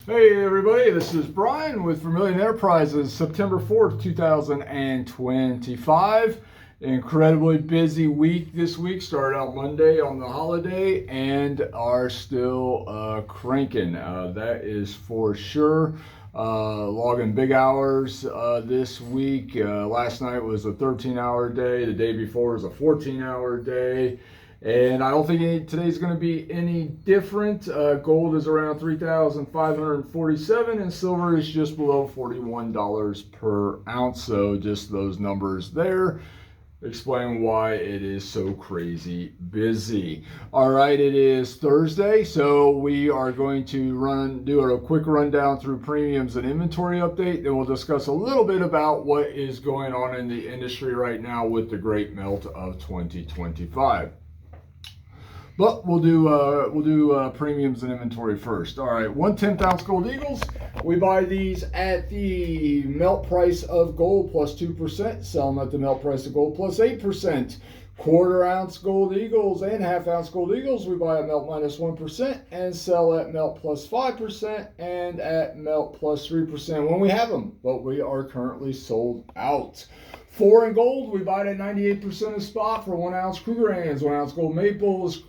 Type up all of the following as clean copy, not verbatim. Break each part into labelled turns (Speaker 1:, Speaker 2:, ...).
Speaker 1: Hey everybody, this is Brian with Vermillion Enterprises, September 4th, 2025. Incredibly busy week this week. Started out Monday on the holiday and are still cranking. That is for sure. Logging big hours this week. Last night was a 13-hour day. The day before was a 14-hour day. And I don't think today's going to be any different. Gold is around 3,547 and silver is just below $41 per ounce. So just those numbers there explain why it is so crazy busy. All right, it is Thursday, so we are going to do a quick rundown through premiums and inventory update. Then we'll discuss a little bit about what is going on in the industry right now with the great melt of 2025. But we'll do premiums and inventory first. All right, 1/10 ounce gold eagles. We buy these at the melt price of gold plus 2%. Sell them at the melt price of gold plus 8%. 1/4 ounce gold eagles and 1/2 ounce gold eagles. We buy at melt minus 1% and sell at melt plus 5% and at melt plus 3% when we have them. But we are currently sold out. 4 in gold, we buy it at 98% of spot for 1 ounce Krugerrands, 1 ounce gold maples,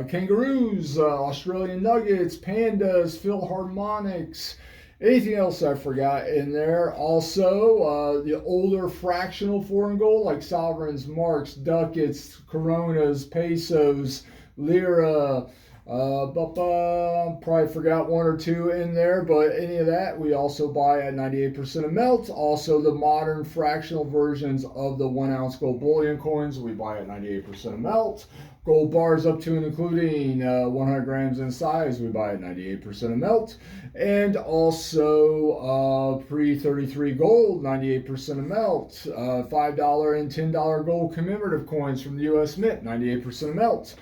Speaker 1: kangaroos, Australian nuggets, pandas, Philharmonics, anything else I forgot in there. Also, the older fractional 4 in gold like sovereigns, marks, ducats, coronas, pesos, lira. Probably forgot 1 or 2 in there, but any of that we also buy at 98% of melt. Also, the modern fractional versions of the 1 ounce gold bullion coins we buy at 98% of melt. Gold bars up to and including 100 grams in size we buy at 98% of melt. And also pre-33 gold, 98% of melt. $5 and $10 gold commemorative coins from the US Mint, 98% of melt.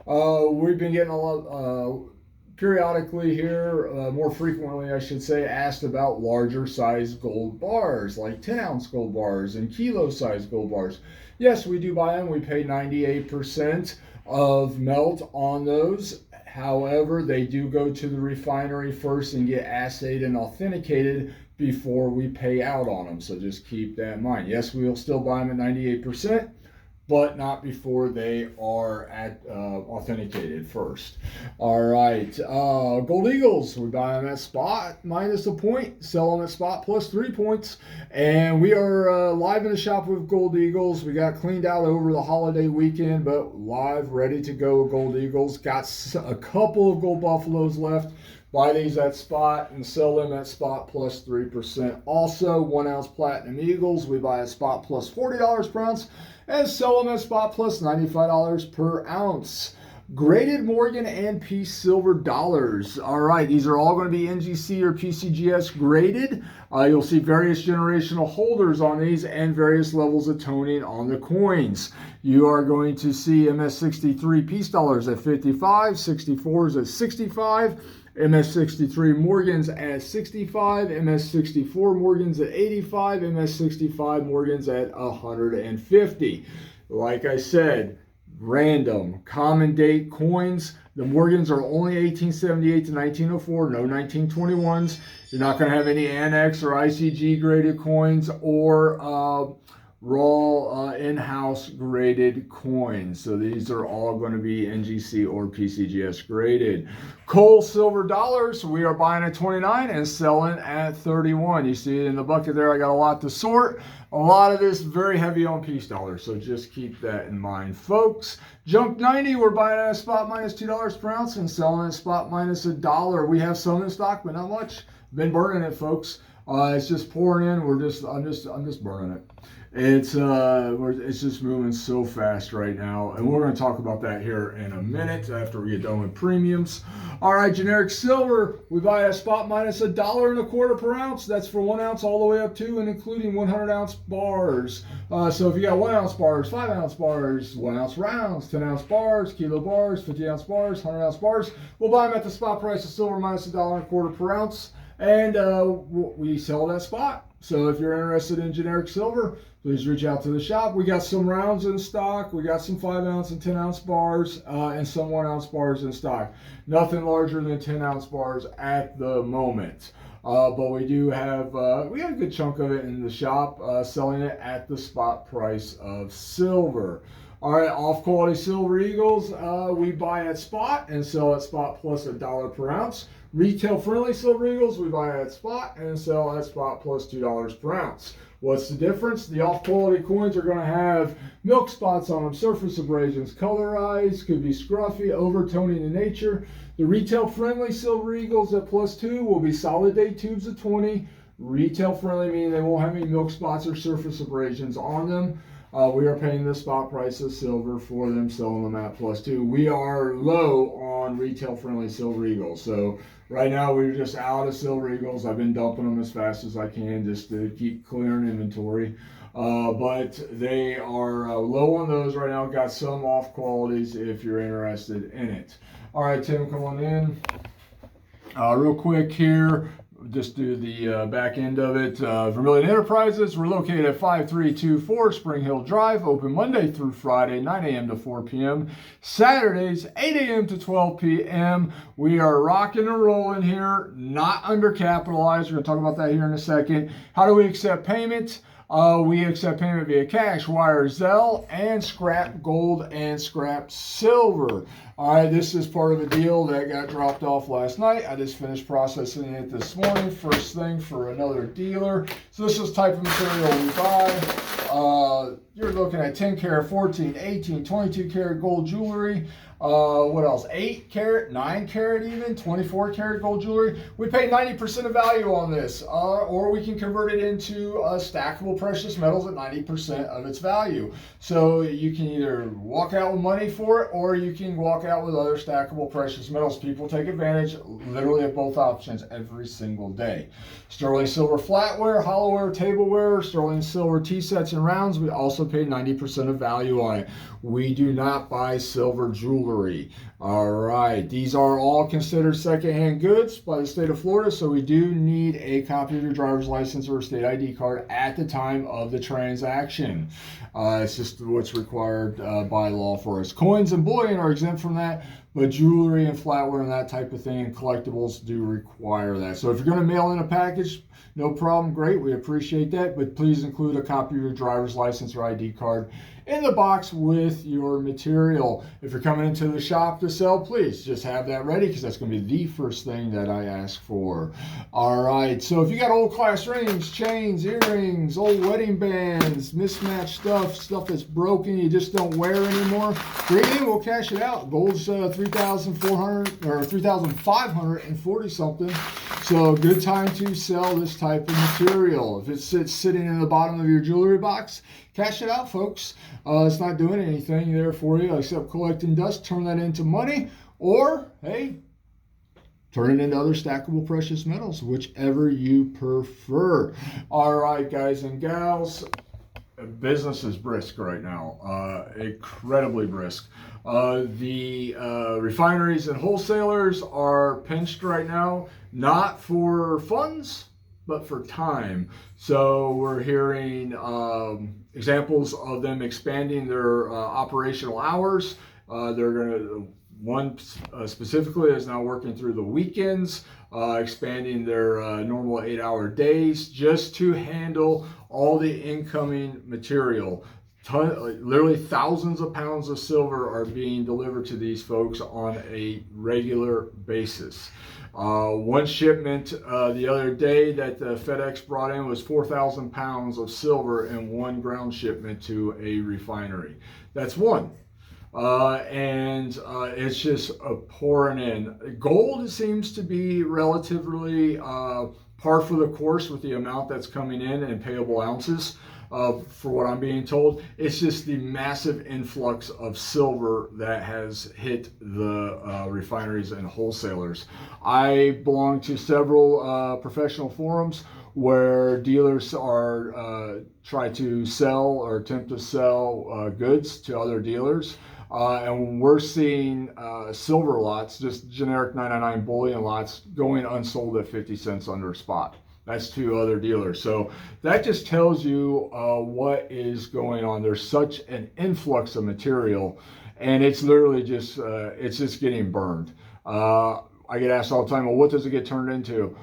Speaker 1: We've been getting a lot, periodically here, more frequently I should say, asked about larger size gold bars, like 10 ounce gold bars and kilo size gold bars. Yes, we do buy them. We pay 98% of melt on those. However, they do go to the refinery first and get assayed and authenticated before we pay out on them. So just keep that in mind. Yes, we'll still buy them at 98%. But not before they are authenticated first. All right, gold eagles, we buy them at spot minus a point, sell them at spot plus 3 points. And we are live in the shop with gold eagles. We got cleaned out over the holiday weekend, but live, ready to go with gold eagles. Got a couple of gold buffaloes left. Buy these at spot and sell them at spot plus 3%. Also, 1 ounce platinum eagles, we buy at spot plus $40 per ounce and sell them at spot plus $95 per ounce. Graded Morgan and Peace silver dollars. All right, these are all going to be NGC or PCGS graded. You'll see various generational holders on these and various levels of toning on the coins. You are going to see MS63 Peace dollars at 55, 64s at 65, MS63 Morgans at 65, MS64 Morgans at 85, MS65 Morgans at 150. Like I said, random common date coins. The Morgans are only 1878 to 1904, no 1921s. You're not going to have any Annex or ICG graded coins or raw in-house graded coins. So these are all going to be NGC or PCGS graded. Coal silver dollars, we are buying at 29 and selling at 31. You see it in the bucket there. I got a lot to sort. A lot of this very heavy on Peace dollars, so just keep that in mind, folks. Junk 90, we're buying at a spot minus $2 per ounce and selling at spot minus $1. We have some in stock, but not much. Been burning it, folks. It's just pouring in. I'm just burning it. It's just moving so fast right now, and we're going to talk about that here in a minute after we get done with premiums. All right, generic silver, we buy a spot minus $1.25 per ounce. That's for 1 ounce all the way up to and including 100 ounce bars. So if you got 1 ounce bars, 5 ounce bars, 1 ounce rounds, 10 ounce bars, kilo bars, 50 ounce bars, 100 ounce bars, we'll buy them at the spot price of silver minus $1.25 per ounce and we sell that spot. So if you're interested in generic silver, please reach out to the shop. We got some rounds in stock. We got some 5-ounce and 10-ounce bars and some 1-ounce bars in stock. Nothing larger than 10-ounce bars at the moment. But we do have, we got a good chunk of it in the shop, selling it at the spot price of silver. All right, off-quality Silver Eagles, we buy at spot and sell at spot plus $1 per ounce. Retail-friendly Silver Eagles, we buy at spot and sell at spot plus $2 per ounce. What's the difference? The off-quality coins are going to have milk spots on them, surface abrasions, colorized, could be scruffy, overtoning in nature. The retail-friendly Silver Eagles at +2 will be solid day tubes of 20. Retail-friendly meaning they won't have any milk spots or surface abrasions on them. We are paying the spot price of silver for them, selling them at +2. We are low on retail-friendly Silver Eagles. So right now we're just out of Silver Eagles. I've been dumping them as fast as I can just to keep clearing inventory. But they are low on those right now. Got some off qualities if you're interested in it. All right, Tim, come on in. Real quick here. Just do the back end of it. Vermillion Enterprises, we're located at 5324 Spring Hill Drive, open Monday through Friday, 9 a.m. to 4 p.m. Saturdays, 8 a.m. to 12 p.m. We are rocking and rolling here, not undercapitalized. We're going to talk about that here in a second. How do we accept payment? We accept payment via cash, wire, Zelle, and scrap gold and scrap silver. All right, this is part of a deal that got dropped off last night. I just finished processing it this morning, first thing for another dealer. So this is type of material we buy. You're looking at 10 karat, 14, 18, 22 karat gold jewelry. What else? 8 karat, 9 karat even, 24 karat gold jewelry. We pay 90% of value on this, or we can convert it into stackable precious metals at 90% of its value. So you can either walk out with money for it, or you can walk out with other stackable precious metals. People take advantage literally of both options every single day. Sterling silver flatware, hollowware, tableware, sterling silver tea sets and rounds. We also pay 90% of value on it. We do not buy silver jewelry. All right, these are all considered secondhand goods by the state of Florida, so we do need a copy of your driver's license or state ID card at the time of the transaction. It's just what's required by law for us. Coins and bullion are exempt from that, but jewelry and flatware and that type of thing and collectibles do require that. So if you're going to mail in a package, no problem, great, we appreciate that, but please include a copy of your driver's license or ID card in the box with your material. If you're coming into the shop to sell, please just have that ready, because that's going to be the first thing that I ask for. All right, so if you got old class rings, chains, earrings, old wedding bands, mismatched stuff that's broken, you just don't wear anymore, bring it in, we'll cash it out. Gold's 3,400 or 3,540 something. So good time to sell this type of material. If it's sitting in the bottom of your jewelry box, cash it out, folks. It's not doing anything there for you except collecting dust. Turn that into money, or hey, turn it into other stackable precious metals, whichever you prefer. All right, guys and gals, business is brisk right now, incredibly brisk. The refineries and wholesalers are pinched right now, not for funds, but for time. So we're hearing examples of them expanding their operational hours. They're going to, one specifically is now working through the weekends, expanding their normal 8-hour days just to handle all the incoming material. Literally thousands of pounds of silver are being delivered to these folks on a regular basis. One shipment the other day that the FedEx brought in was 4,000 pounds of silver in one ground shipment to a refinery. That's one. And it's just pouring in. Gold seems to be relatively par for the course with the amount that's coming in payable ounces. For what I'm being told, it's just the massive influx of silver that has hit the refineries and wholesalers. I belong to several professional forums where dealers are try to sell or attempt to sell goods to other dealers. And we're seeing silver lots, just generic 999 bullion lots, going unsold at 50 cents under spot. That's to other dealers. So that just tells you what is going on. There's such an influx of material, and it's literally just it's just getting burned. I get asked all the time, well, what does it get turned into?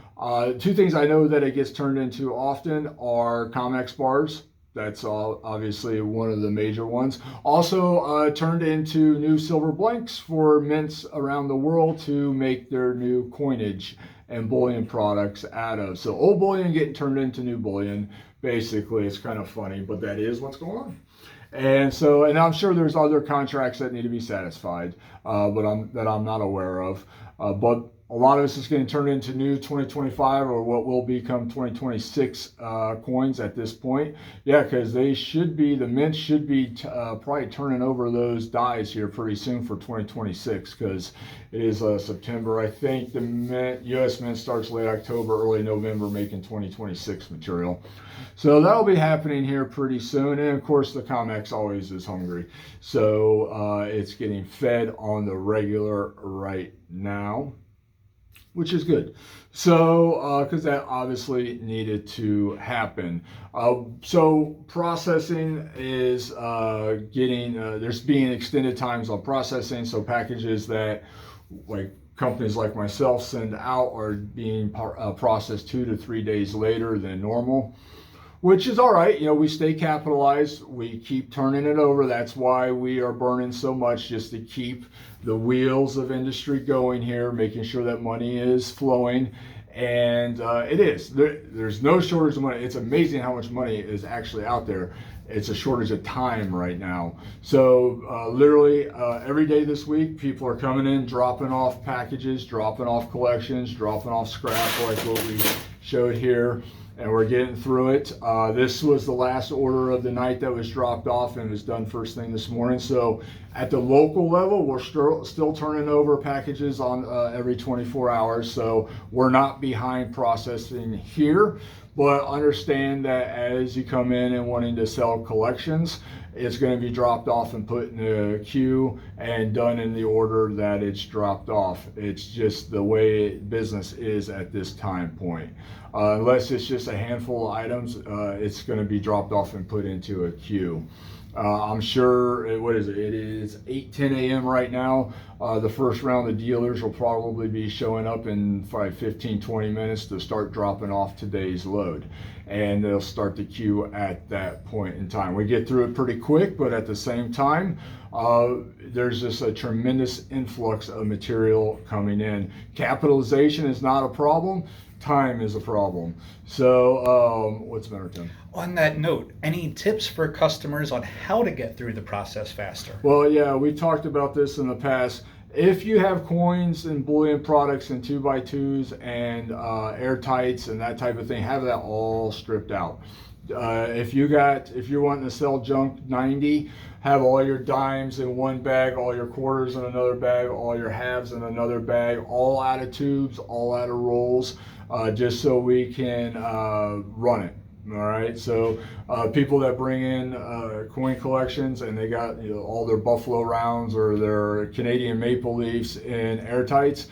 Speaker 1: Two things I know that it gets turned into often are Comex bars. That's obviously one of the major ones. Also turned into new silver blanks for mints around the world to make their new coinage and bullion products out of. So old bullion getting turned into new bullion. Basically, it's kind of funny, but that is what's going on. And so, and I'm sure there's other contracts that need to be satisfied, but I'm not aware of. But a lot of this is getting turned into new 2025 or what will become 2026 coins at this point. Yeah, because they should be, the mint should be probably turning over those dies here pretty soon for 2026, because it is September. I think the mint, US mint starts late October, early November, making 2026 material. So that'll be happening here pretty soon. And of course, the Comex always is hungry. So it's getting fed on the regular right now, which is good. So, because that obviously needed to happen. So processing is getting, there's being extended times on processing. So packages that like companies like myself send out are being processed 2 to 3 days later than normal, which is all right. You know, we stay capitalized. We keep turning it over. That's why we are burning so much, just to keep the wheels of industry going here, making sure that money is flowing. And it is. There's no shortage of money. It's amazing how much money is actually out there. It's a shortage of time right now. So literally every day this week, people are coming in, dropping off packages, dropping off collections, dropping off scrap like what we showed here. And we're getting through it. This was the last order of the night that was dropped off and was done first thing this morning. So at the local level, we're still turning over packages on every 24 hours. So we're not behind processing here, but understand that as you come in and wanting to sell collections, it's going to be dropped off and put in a queue and done in the order that it's dropped off. It's just the way business is at this time point. Unless it's just a handful of items, it's going to be dropped off and put into a queue. I'm sure, what is it? It is 8:10 a.m. right now. The first round of dealers will probably be showing up in 15-20 minutes to start dropping off today's load. And they'll start the queue at that point in time. We get through it pretty quick, but at the same time, there's just a tremendous influx of material coming in. Capitalization is not a problem. Time is a problem. So what's the matter, Tim?
Speaker 2: On that note, any tips for customers on how to get through the process faster?
Speaker 1: Well, yeah, we talked about this in the past. If you have coins and bullion products and 2x2s and airtights and that type of thing, have that all stripped out. If you're wanting to sell junk 90, have all your dimes in one bag, all your quarters in another bag, all your halves in another bag, all out of tubes, all out of rolls, just so we can run it. All right, so people that bring in coin collections and they got all their Buffalo rounds or their Canadian maple leafs in airtights,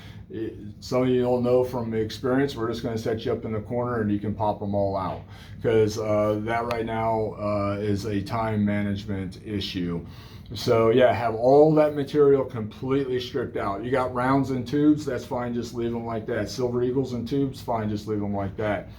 Speaker 1: some of you will know from experience, we're just going to set you up in the corner and you can pop them all out, because that right now is a time management issue. So yeah, have all that material completely stripped out. You got rounds and tubes, that's fine, just leave them like that. Silver Eagles and tubes, fine, just leave them like that.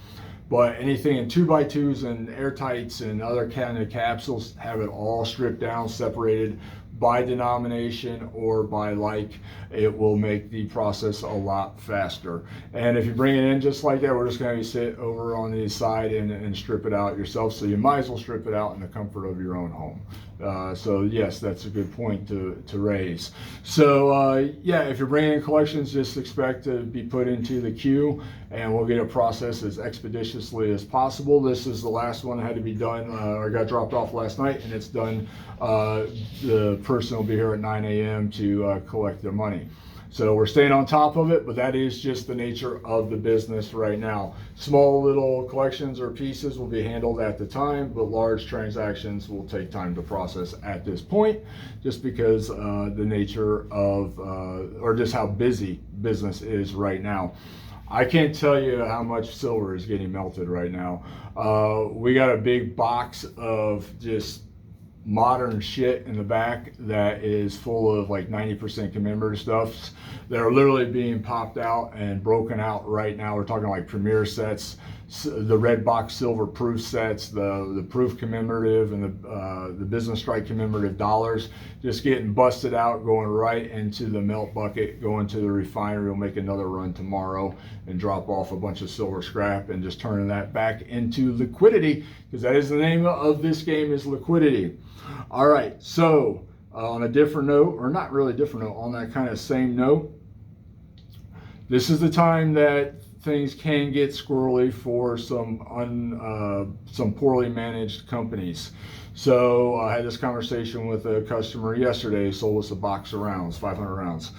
Speaker 1: But anything in 2x2s and airtights and other kind of capsules, have it all stripped down, separated by denomination or by like. It will make the process a lot faster. And if you bring it in just like that, we're just going to sit over on the side and strip it out yourself. So you might as well strip it out in the comfort of your own home. So yes, that's a good point to raise. So yeah, if you're bringing in collections, just expect to be put into the queue and we'll get it processed as expeditiously as possible. This is the last one that had to be done or got dropped off last night, and it's done. The person will be here at 9 a.m. to collect their money. So we're staying on top of it, but that is just the nature of the business right now. Small little collections or pieces will be handled at the time, but large transactions will take time to process at this point, just because the nature of, or just how busy business is right now. I can't tell you how much silver is getting melted right now. We got a big box of just modern shit in the back that is full of like 90% commemorative stuffs that are literally being popped out and broken out right now. We're talking like premier sets, the red box silver proof sets, the proof commemorative, and the business strike commemorative dollars, just getting busted out, going right into the melt bucket, going to the refinery. We'll make another run tomorrow and drop off a bunch of silver scrap and just turning that back into liquidity, because that is the name of this game, is liquidity. All right, so on a different note, or not really different note, on that kind of same note, this is the time that things can get squirrely for some poorly managed companies. So I had this conversation with a customer yesterday. He sold us a box of rounds, 500 rounds.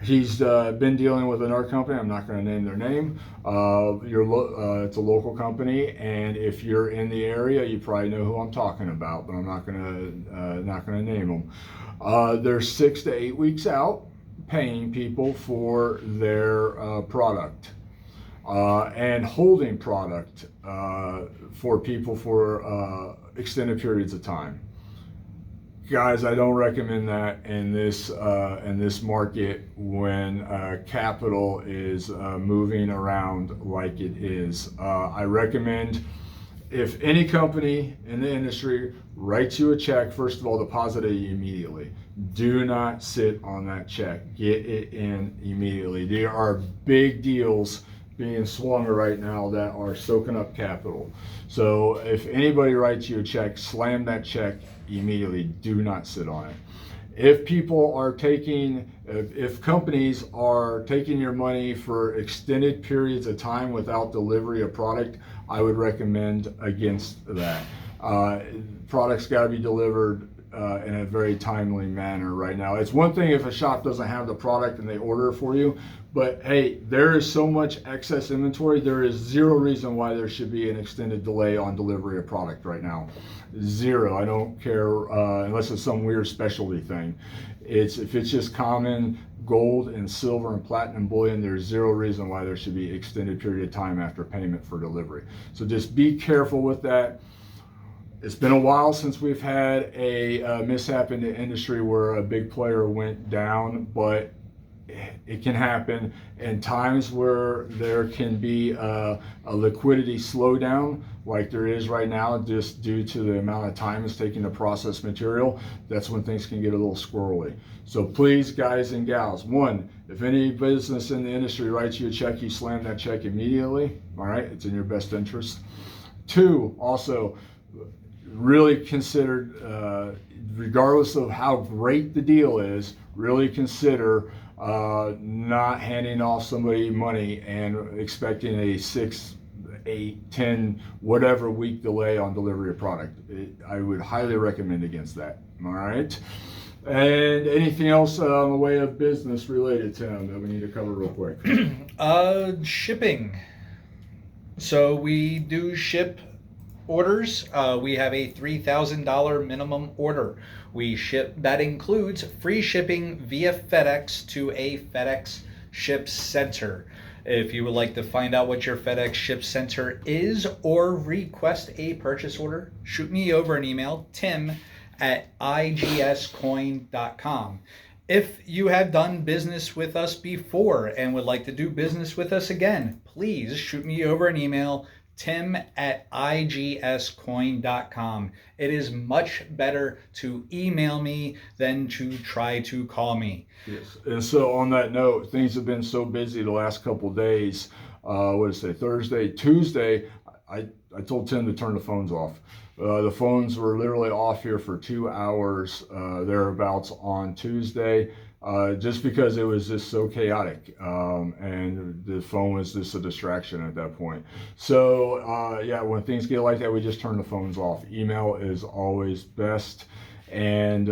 Speaker 1: He's been dealing with another company. I'm not going to name their name. It's a local company, and if you're in the area, you probably know who I'm talking about. But I'm not going to name them. They're 6 to 8 weeks out paying people for their product and holding product for people for extended periods of time. Guys, I don't recommend that in this market when capital is moving around like it is. I recommend, if any company in the industry writes you a check, first of all, deposit it immediately. Do not sit on that check. Get it in immediately. There are big deals being swung right now that are soaking up capital. So if anybody writes you a check, slam that check immediately. Do not sit on it. If companies are taking your money for extended periods of time without delivery of product, I would recommend against that. Products got to be delivered in a very timely manner right now. It's one thing if a shop doesn't have the product and they order it for you, but hey, there is so much excess inventory. There is zero reason why there should be an extended delay on delivery of product right now. Zero. I don't care unless it's some weird specialty thing. If it's just common gold and silver and platinum bullion, there's zero reason why there should be extended period of time after payment for delivery. So just be careful with that. It's been a while since we've had a mishap in the industry where a big player went down, but it can happen. And times where there can be a liquidity slowdown, like there is right now, just due to the amount of time it's taking to process material, that's when things can get a little squirrely. So please, guys and gals, one, if any business in the industry writes you a check, you slam that check immediately. All right, it's in your best interest. Two, also, really consider, regardless of how great the deal is, really consider not handing off somebody money and expecting a 6, 8, 10, whatever week delay on delivery of product. I would highly recommend against that. All right. And anything else on the way of business related, Tim, that we need to cover real quick?
Speaker 2: Shipping. So we do ship orders. We have a $3,000 minimum order. We ship, that includes free shipping via FedEx to a FedEx ship center. If you would like to find out what your FedEx ship center is or request a purchase order, shoot me over an email, tim@igscoin.com. If you have done business with us before and would like to do business with us again, please shoot me over an email, tim@igscoin.com. It is much better to email me than to try to call me.
Speaker 1: Yes. And so on that note, things have been so busy the last couple of days. Thursday, Tuesday, I told Tim to turn the phones off. The phones were literally off here for 2 hours, thereabouts on Tuesday. Just because it was just so chaotic, and the phone was just a distraction at that point. So yeah, when things get like that, we just turn the phones off. Email is always best, and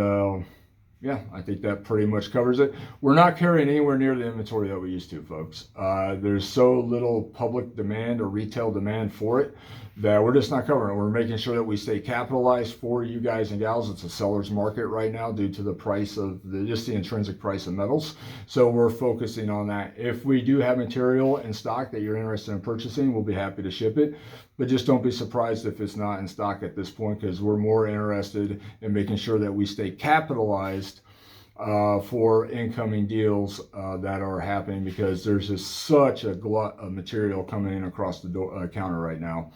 Speaker 1: yeah, I think that pretty much covers it. We're not carrying anywhere near the inventory that we used to, folks. There's so little public demand or retail demand for it that we're just not covering it. We're making sure that we stay capitalized for you guys and gals. It's a seller's market right now due to the price of just the intrinsic price of metals. So we're focusing on that. If we do have material in stock that you're interested in purchasing, we'll be happy to ship it. But just don't be surprised if it's not in stock at this point, because we're more interested in making sure that we stay capitalized for incoming deals that are happening, because there's just such a glut of material coming in across the counter right now.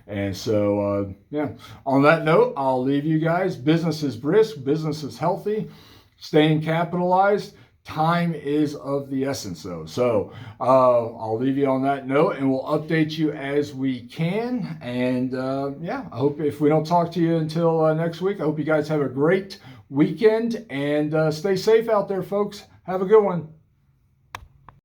Speaker 1: And so, yeah, on that note, I'll leave you guys. Business is brisk, business is healthy, staying capitalized. Time is of the essence, though. So I'll leave you on that note, and we'll update you as we can. And yeah, I hope if we don't talk to you until next week, I hope you guys have a great weekend and stay safe out there, folks. Have a good one.